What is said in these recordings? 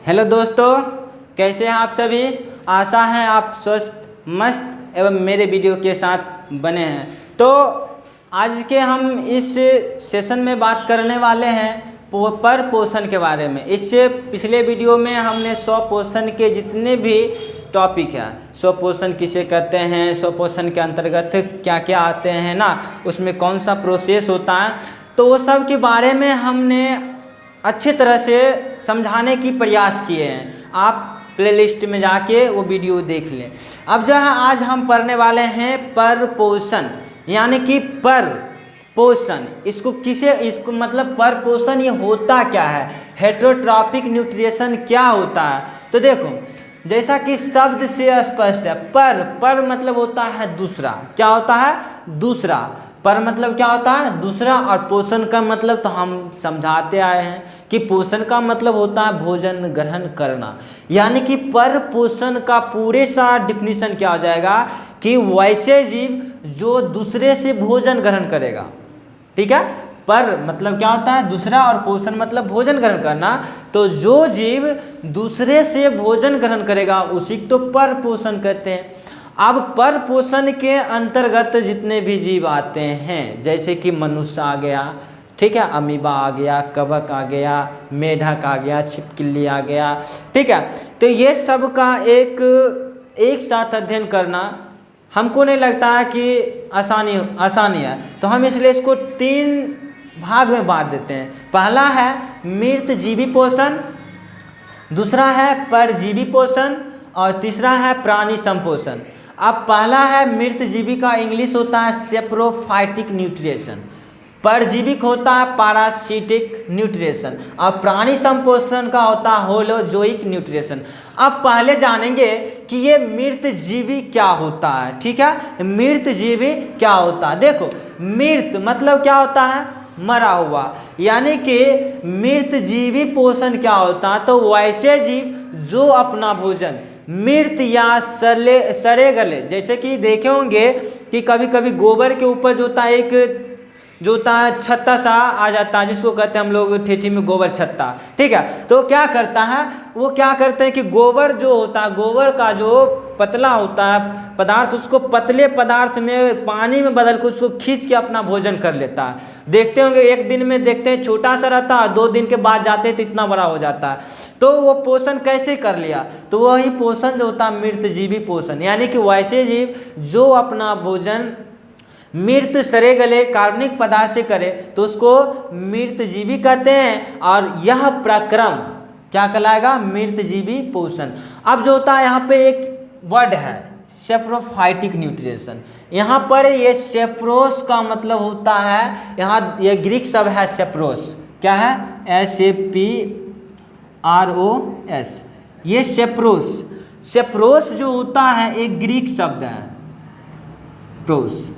Hello दोस्तों, कैसे हैं आप सभी। आशा है आप स्वस्थ मस्त एवं मेरे वीडियो के साथ बने हैं। तो आज के हम इस सेशन में बात करने वाले हैं पर पोषण के बारे में। इससे पिछले वीडियो में हमने स्वपोषण के जितने भी टॉपिक है, स्वपोषण किसे कहते हैं, स्वपोषण के अंतर्गत क्या क्या आते हैं ना, उसमें कौन सा प्रोसेस होता है, तो वो सब के बारे में हमने अच्छी तरह से समझाने की प्रयास किए हैं। आप प्लेलिस्ट में जाके वो वीडियो देख लें। अब जो है आज हम पढ़ने वाले हैं पर पोषण, यानी कि पर पोषण। इसको मतलब पर पोषण ये होता क्या है, हेटेरोट्रॉपिक न्यूट्रिशन क्या होता है। तो देखो, जैसा कि शब्द से स्पष्ट है, पर मतलब होता है दूसरा। क्या होता है? दूसरा। पर मतलब क्या होता है? दूसरा। और पोषण का मतलब तो हम समझाते आए हैं कि पोषण का मतलब होता है भोजन ग्रहण करना। यानी कि पर पोषण का पूरे सा डिफिनीशन क्या हो जाएगा कि वैसे जीव जो दूसरे से भोजन ग्रहण करेगा। ठीक है, पर मतलब क्या होता है? दूसरा, और पोषण मतलब भोजन ग्रहण करना। तो जो जीव दूसरे से भोजन ग्रहण करेगा उसी को तो पर पोषण कहते हैं। अब पर पोषण के अंतर्गत जितने भी जीव आते हैं, जैसे कि मनुष्य आ गया, ठीक है, अमीबा आ गया, कवक आ गया, मेढक आ गया, छिपकली आ गया, ठीक है। तो ये सब का एक साथ अध्ययन करना हमको नहीं लगता है कि आसानी है। तो हम इसलिए इसको 3 भाग में बांट देते हैं। पहला है मृत जीवी पोषण, दूसरा है परजीवी पोषण, और तीसरा है प्राणी संपोषण। अब पहला है मृत जीवी का इंग्लिश होता है सेप्रोफाइटिक न्यूट्रिशन, परजीविक होता है पैरासिटिक न्यूट्रिशन, और प्राणी संपोषण का होता है होलोजोइक न्यूट्रिशन। अब पहले जानेंगे कि ये मृत जीवी क्या होता है। ठीक है, मृत जीवी क्या होता है। देखो, मृत मतलब क्या होता है? मरा हुआ। यानी कि मृत जीवी पोषण क्या होता है? तो वैसे जीव जो अपना भोजन मृत या सड़े गले, जैसे कि देखे होंगे कि कभी कभी गोबर के ऊपर जो होता है एक जो होता है छत्ता सा आ जाता है, जिसको कहते हैं हम लोग ठेठी में गोबर छत्ता। ठीक है, तो क्या करता है, वो क्या करते हैं कि गोबर जो होता है, गोबर का जो पतला होता है पदार्थ, उसको पतले पदार्थ में पानी में बदल कर उसको खींच के अपना भोजन कर लेता है। देखते होंगे एक दिन में देखते हैं छोटा सा रहता है, 2 दिन के बाद जाते हैं तो इतना बड़ा हो जाता है। तो वो पोषण कैसे कर लिया? तो वही पोषण जो होता है मृत जीवी पोषण। यानी कि वैसे जीव जो अपना भोजन मृत सड़े गले कार्बनिक पदार्थ से करे तो उसको मृत जीवी कहते हैं। और यह प्रक्रम क्या कहलाएगा? मृत जीवी पोषण। अब जो होता है यहाँ पे एक वर्ड है सेप्रोफाइटिक न्यूट्रिशन। यहाँ पर ये सेप्रोस का मतलब होता है, यहाँ ये ग्रीक शब्द है सेप्रोस। क्या है? SAPROS। ये सेप्रोस जो होता है एक ग्रीक शब्द है, प्रोस।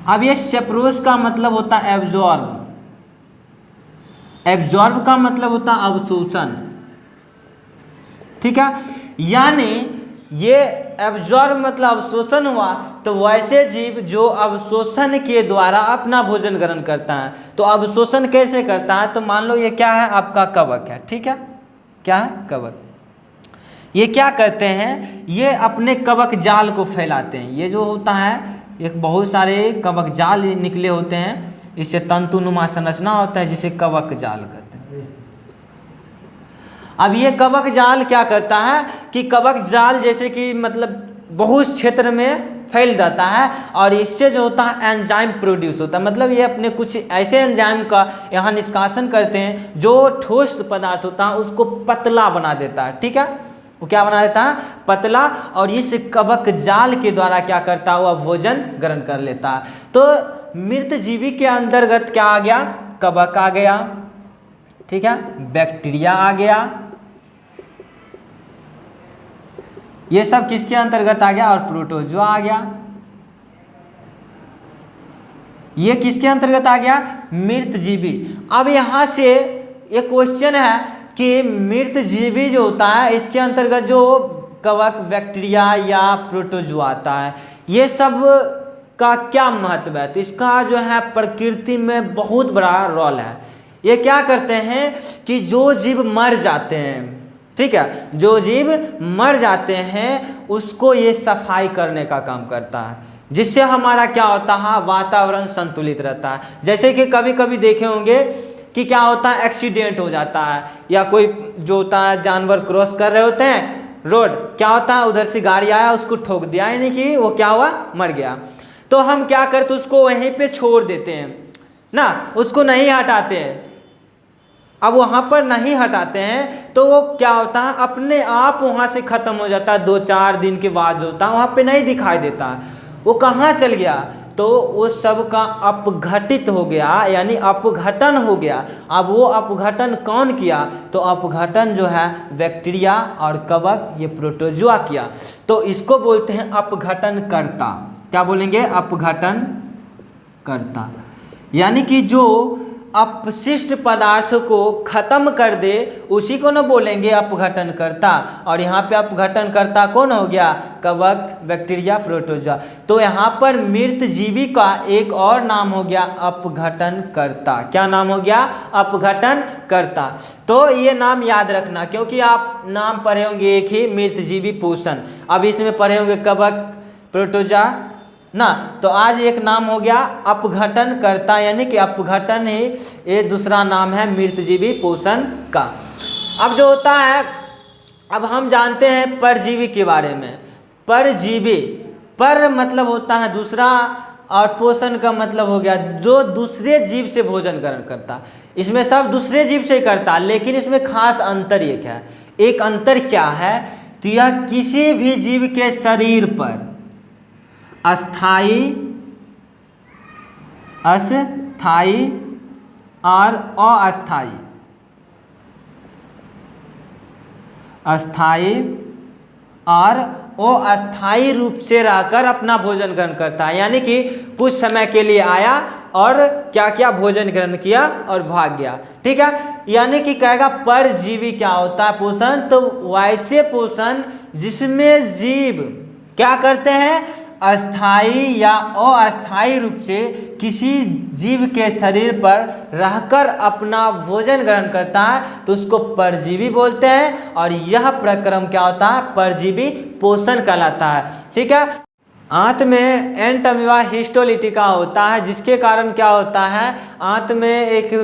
अब ये सेप्रोस का मतलब होता है एब्जॉर्ब। एब्जॉर्ब का मतलब होता है अवशोषण। ठीक है, यानी ये एब्जॉर्ब मतलब अवशोषण हुआ। तो वैसे जीव जो अवशोषण के द्वारा अपना भोजन ग्रहण करता है, तो अवशोषण कैसे करता है? तो मान लो ये क्या है? आपका कवक है। ठीक है, क्या है? कवक। ये क्या करते हैं? ये अपने कवक जाल को फैलाते हैं। ये जो होता है एक बहुत सारे कवक जाल निकले होते हैं, इससे तंतुनुमा संरचना होता है जिसे कवक जाल कहते हैं। अब ये कवक जाल क्या करता है कि कवक जाल जैसे कि मतलब बहुत क्षेत्र में फैल जाता है, और इससे जो होता है एंजाइम प्रोड्यूस होता है। मतलब ये अपने कुछ ऐसे एंजाइम का यहाँ निष्कासन करते हैं जो ठोस पदार्थ होता है उसको पतला बना देता है। ठीक है, वो क्या बना देता है? पतला। और इस कवक जाल के द्वारा क्या करता है? वह भोजन ग्रहण कर लेता है। तो मृत जीवी के अंतर्गत क्या आ गया? कवक आ गया, ठीक है, बैक्टीरिया आ गया। ये सब किसके अंतर्गत आ गया? और प्रोटोजोआ आ गया। ये किसके अंतर्गत आ गया? मृत जीवी। अब यहाँ से एक क्वेश्चन है कि मृत जीवी जो होता है इसके अंतर्गत जो कवक, बैक्टीरिया या प्रोटोजोआ आता है, ये सब का क्या महत्व है? तो इसका जो है प्रकृति में बहुत बड़ा रोल है। ये क्या करते हैं कि जो जीव मर जाते हैं, ठीक है, जो जीव मर जाते हैं उसको ये सफाई करने का काम करता है, जिससे हमारा क्या होता है, वातावरण संतुलित रहता है। जैसे कि कभी कभी देखे होंगे कि क्या होता है, एक्सीडेंट हो जाता है, या कोई जो होता है जानवर क्रॉस कर रहे होते हैं रोड, क्या होता है उधर से गाड़ी आया उसको ठोक दिया, यानी कि वो क्या हुआ, मर गया। तो हम क्या करते, उसको वहीं पे छोड़ देते हैं ना, उसको नहीं हटाते हैं। अब वहाँ पर नहीं हटाते हैं तो वो क्या होता है, अपने आप वहाँ से ख़त्म हो जाता है। 2-4 दिन के बाद जो होता है वहाँ पे नहीं दिखाई देता, वो कहाँ चल गया, तो वो सब का अपघटित हो गया, यानी अपघटन हो गया। अब वो अपघटन कौन किया, तो अपघटन जो है बैक्टीरिया और कवक, ये प्रोटोजोआ किया। तो इसको बोलते हैं अपघटन कर्ता। क्या बोलेंगे, अपघटन कर्ता, यानी कि जो अपशिष्ट पदार्थ को खत्म कर दे उसी को न बोलेंगे अपघटन कर्ता। और यहाँ पे अपघटन कर्ता कौन हो गया, कवक, बैक्टीरिया, प्रोटोजोआ। तो यहाँ पर मृत जीवी का एक और नाम हो गया अपघटन कर्ता। क्या नाम हो गया, अपघटन कर्ता। तो ये नाम याद रखना, क्योंकि आप नाम पढ़े होंगे एक ही, मृत जीवी पोषण, अब इसमें पढ़े होंगे कवक, प्रोटोजोआ ना। तो आज एक नाम हो गया अपघटन कर्ता, यानी कि अपघटन ही ये दूसरा नाम है मृतजीवी पोषण का। अब जो होता है, अब हम जानते हैं परजीवी के बारे में। परजीवी, पर मतलब होता है दूसरा, और पोषण का मतलब हो गया जो दूसरे जीव से भोजन ग्रहण करता। इसमें सब दूसरे जीव से करता, लेकिन इसमें खास अंतर एक है। एक अंतर क्या है, तो यह किसी भी जीव के शरीर पर अस्थाई, अस्थाई और अस्थाई, अस्थाई और अस्थाई रूप से रहकर अपना भोजन ग्रहण करता है। यानी कि कुछ समय के लिए आया और क्या क्या भोजन ग्रहण किया और भाग गया, ठीक है। यानी कि कहेगा परजीवी क्या होता है, पोषण, तो वैसे पोषण जिसमें जीव क्या करते हैं, अस्थाई या अस्थाई रूप से किसी जीव के शरीर पर रहकर अपना भोजन ग्रहण करता है, तो उसको परजीवी बोलते हैं। और यह प्रक्रम क्या होता है, परजीवी पोषण कहलाता है, ठीक है। आंत में एंट अमीबा हिस्टोलिटिका होता है, जिसके कारण क्या होता है, आंत में एक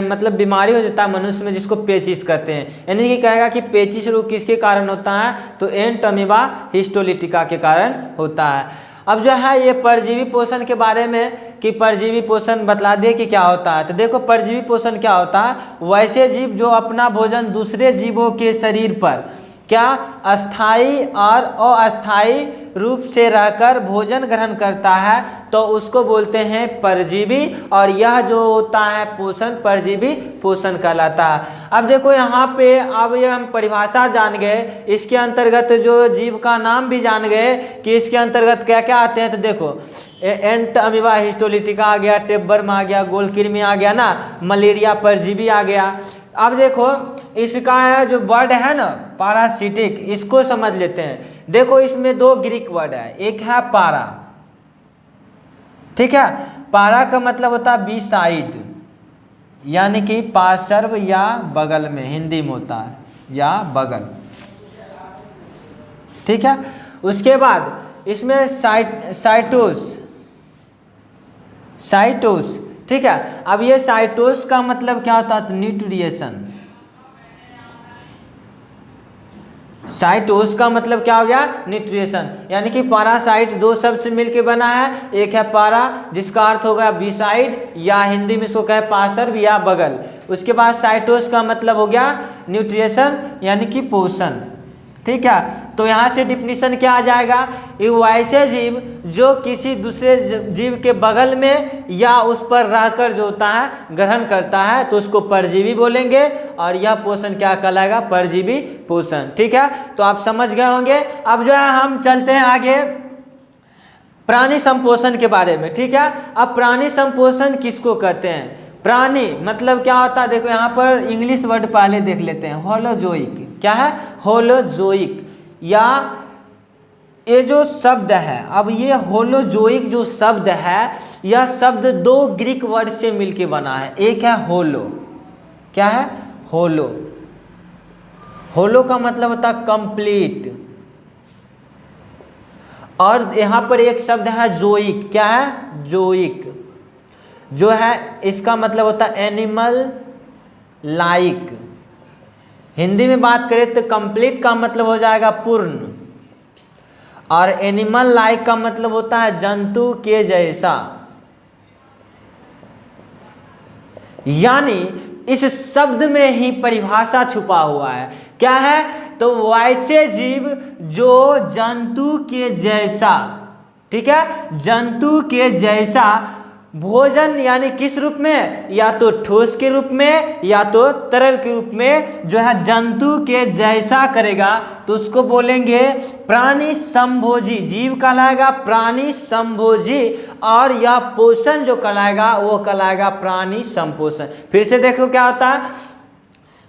मतलब बीमारी हो जाता है मनुष्य में, जिसको पेचिस कहते हैं। यानी कि कहेगा कि पेचिस रोग किसके कारण होता है, तो एंट अमीबा हिस्टोलिटिका के कारण होता है। अब जो है ये परजीवी पोषण के बारे में, कि परजीवी पोषण बतला दे कि क्या होता है। तो देखो परजीवी पोषण क्या होता है, वैसे जीव जो अपना भोजन दूसरे जीवों के शरीर पर क्या अस्थाई और अस्थाई रूप से रहकर भोजन ग्रहण करता है, तो उसको बोलते हैं परजीवी। और यह जो होता है पोषण, परजीवी पोषण कहलाता है। अब देखो यहाँ पे, अब ये हम परिभाषा जान गए, इसके अंतर्गत जो जीव का नाम भी जान गए कि इसके अंतर्गत क्या क्या आते हैं। तो देखो एंट अमीबा हिस्टोलिटिका आ गया, टेबवर्म आ गया, गोलकृमि आ गया ना, मलेरिया परजीवी आ गया। अब देखो इसका जो वर्ड है ना पारासिटिक, इसको समझ लेते हैं। देखो इसमें 2 ग्रीक वर्ड है, एक है पारा, ठीक है। पारा का मतलब होता है बी साइड, यानी कि पार्श्व या बगल में, हिंदी में होता है या बगल, ठीक है। उसके बाद इसमें साइटोस, साइटोस, ठीक है। अब ये साइटोस का मतलब क्या होता है, न्यूट्रिएशन। साइटोस का मतलब क्या हो गया, न्यूट्रिएशन। यानी कि पैरासाइट 2 शब्द से मिलकर बना है, एक है पारा जिसका अर्थ होगा बी साइड, या हिंदी में इसको कहे पार्श्व या बगल। उसके बाद साइटोस का मतलब हो गया न्यूट्रिएशन, यानी कि पोषण, ठीक है। तो यहाँ से डिफिनीशन क्या आ जाएगा, ये वैसे जीव जो किसी दूसरे जीव के बगल में या उस पर रहकर जो होता है ग्रहण करता है, तो उसको परजीवी बोलेंगे। और यह पोषण क्या कहलाएगा, परजीवी पोषण, ठीक है। तो आप समझ गए होंगे। अब जो है हम चलते हैं आगे प्राणी संपोषण के बारे में, ठीक है। अब प्राणी संपोषण किसको कहते हैं, प्राणी मतलब क्या होता है, देखो यहाँ पर इंग्लिश वर्ड पहले देख लेते हैं, होलोजोइक। क्या है, होलोजोइक, या ये जो शब्द है, अब ये होलोजोइक जो शब्द है, यह शब्द 2 ग्रीक वर्ड से मिलके बना है। एक है होलो, क्या है, होलो, होलो का मतलब होता है कंप्लीट। और यहाँ पर एक शब्द है जोइक, क्या है? जोइक, जो है इसका मतलब होता है एनिमल लाइक। हिंदी में बात करें तो कंप्लीट का मतलब हो जाएगा पूर्ण, और एनिमल लाइक का मतलब होता है जंतु के जैसा। यानी इस शब्द में ही परिभाषा छुपा हुआ है। क्या है? तो वैसे जीव जो जंतु के जैसा, ठीक है, जंतु के जैसा भोजन, यानी किस रूप में? या तो ठोस के रूप में या तो तरल के रूप में जो है जंतु के जैसा करेगा, तो उसको बोलेंगे प्राणी संभोजी। जीव कहलाएगा प्राणी संभोजी, और यह पोषण जो कहलाएगा वो कहलाएगा प्राणी संपोषण। फिर से देखो क्या होता है,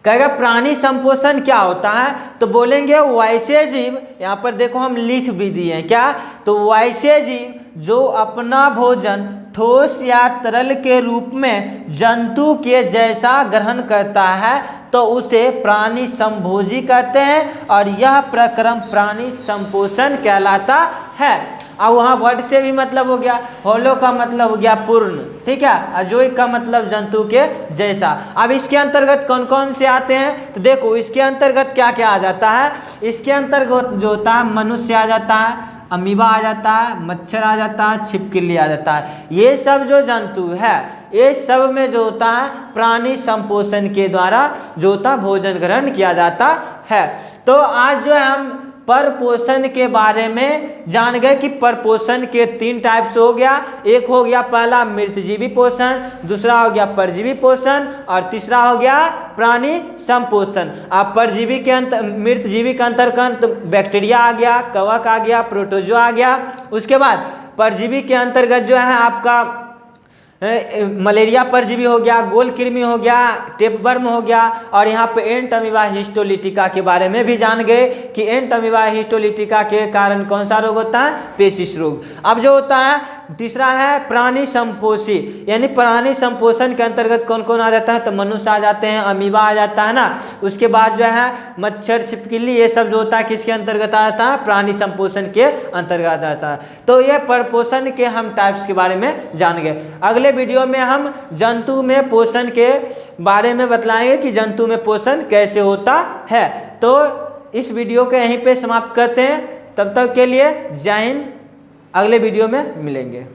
कहेगा प्राणी संपोषण क्या होता है, तो बोलेंगे वैसे जीव, यहाँ पर देखो हम लिख भी दिए हैं क्या, तो वैसे जीव जो अपना भोजन ठोस या तरल के रूप में जंतु के जैसा ग्रहण करता है तो उसे प्राणी संभोजी कहते हैं, और यह प्रक्रम प्राणी संपोषण कहलाता है। अब वहाँ वर्ड से भी मतलब हो गया, होलो का मतलब हो गया पूर्ण, ठीक है, अजोई का मतलब जंतु के जैसा। अब इसके अंतर्गत कौन कौन से आते हैं, तो देखो इसके अंतर्गत क्या क्या आ जाता है। इसके अंतर्गत जो होता है मनुष्य आ जाता है, अमीबा आ जाता है, मच्छर आ जाता है, छिपकली आ जाता है। ये सब जो जंतु है, ये सब में जो होता है प्राणी संपोषण के द्वारा जो होता है भोजन ग्रहण किया जाता है। तो आज जो है हम परपोषण के बारे में जान गए कि परपोषण के 3 टाइप्स हो गया। एक हो गया पहला मृतजीवी पोषण, दूसरा हो गया परजीवी पोषण, और तीसरा हो गया प्राणी संपोषण। अब परजीवी के मृतजीवी के अंतर्गत बैक्टीरिया आ गया, कवक आ गया, प्रोटोजोआ आ गया। उसके बाद परजीवी के अंतर्गत जो है आपका मलेरिया परजीवी हो गया, गोल कृमि हो गया, टेपवर्म हो गया, और यहाँ पे एंट अमीबा हिस्टोलिटिका के बारे में भी जान गए कि एंट अमीबा हिस्टोलिटिका के कारण कौन सा रोग होता है? पेशिश रोग। अब जो होता है तीसरा है प्राणी संपोषी, यानी प्राणी संपोषण के अंतर्गत कौन कौन आ जाता है, तो मनुष्य आ जाते हैं, अमीबा आ जाता है ना। उसके बाद जो है मच्छर, छिपकली, ये सब जो होता है किसके अंतर्गत आ जाता है? प्राणी संपोषण के अंतर्गत आता है। तो ये परपोषण के हम टाइप्स के बारे में जान गए। अगले वीडियो में हम जंतु में पोषण के बारे में बतलाएंगे कि जंतु में पोषण कैसे होता है। तो इस वीडियो को यहीं पे समाप्त करते हैं। तब तक के लिए जय हिंद, अगले वीडियो में मिलेंगे।